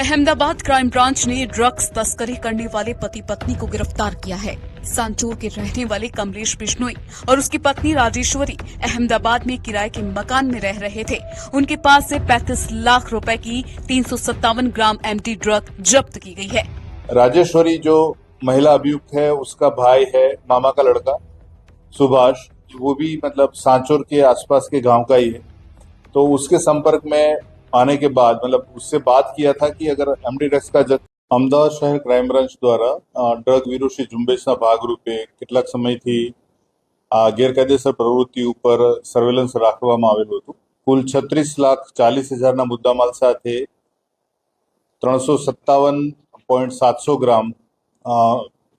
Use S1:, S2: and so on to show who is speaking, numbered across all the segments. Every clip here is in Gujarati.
S1: अहमदाबाद क्राइम ब्रांच ने ड्रग्स तस्करी करने वाले पति पत्नी को गिरफ्तार किया है। सांचौर के रहने वाले कमलेश बिश्नोई और उसकी पत्नी राजेश्वरी अहमदाबाद में किराए के मकान में रह रहे थे। उनके पास से 35 लाख रुपए की 357 ग्राम एमडी ड्रग जब्त की गई है।
S2: राजेश्वरी जो महिला अभियुक्त है उसका भाई है, मामा का लड़का सुभाष, वो भी मतलब सांचौर के आसपास के गांव का ही है। तो उसके संपर्क में आने के बाद मतलब उससे बात किया था कि अगर एमडी ड्रग्स का અમદાવાદ શહેર ક્રાઇમ બ્રાન્ચ દ્વારા ડ્રગ વિરોધી ઝુંબેશના ભાગરૂપે કેટલાક સમયથી આ ગેરકાયદેસર પ્રવૃત્તિ ઉપર સર્વેલન્સ રાખવામાં આવેલું હતું। કુલ 36,40,000ના મુદ્દામાલ સાથે 357.700 ગ્રામ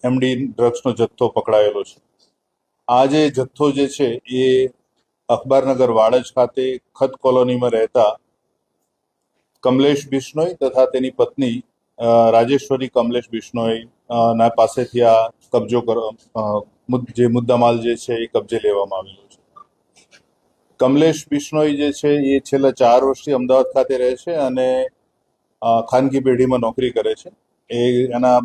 S2: એમડી ડ્રગ્સનો જથ્થો પકડાયેલો છે। આ જે જથ્થો જે છે એ અખબારનગર વાડજ ખાતે ખત કોલોનીમાં રહેતા કમલેશ બિશ્નોઈ તથા તેની પત્ની રાજેશ્વરી કમલેશ બિશ્નોઈ ના પાસેથી આ કબજો જે મુદ્દામાલ જે છે એ કબજે લેવામાં આવેલો છે। કમલેશ બિશ્નોઈ જે છે એ છેલ્લા 4 વર્ષથી અમદાવાદ ખાતે રહે છે અને ખાનગી પેઢીમાં નોકરી કરે છે। એના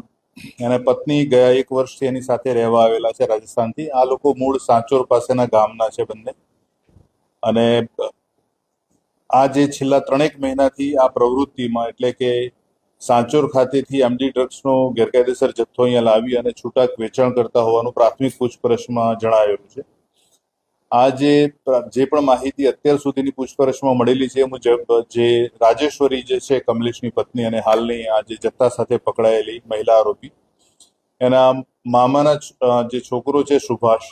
S2: પત્ની ગયા 1 વર્ષથી એની સાથે રહેવા આવેલા છે રાજસ્થાનથી। આ લોકો મૂળ સાંચોર પાસેના ગામના છે બંને અને આ જે છેલ્લા 3 મહિનાથી આ પ્રવૃત્તિમાં એટલે કે સાંચોર ખાતેથી એમડી ડ્રગ્સનો ગેરકાયદેસર જથ્થો અહીંયા લાવી અને છૂટક વેચાણ કરતા હોવાનું પ્રાથમિક પૂછપરછમાં જણાવેલું છે। આ જે પણ માહિતી અત્યાર સુધીની પૂછપરછમાં મળેલી છે એ મુજબ જે રાજેશ્વરી જે છે કમલેશની પત્ની અને હાલની આ જે જથ્થા સાથે પકડાયેલી મહિલા આરોપી એના મામાના જે છોકરો છે સુભાષ,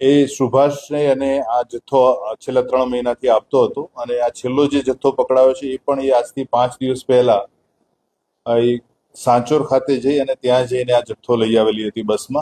S2: એ સુભાષને અને આ જથ્થો છેલ્લા 3 મહિનાથી આપતો હતો અને આ છેલ્લો જે જથ્થો પકડાયો છે એ પણ એ આજથી 5 દિવસ પહેલા સાંચોર ખાતે જઈ અને ત્યાં જઈને આ જથ્થો લઈ આવેલી હતી બસમાં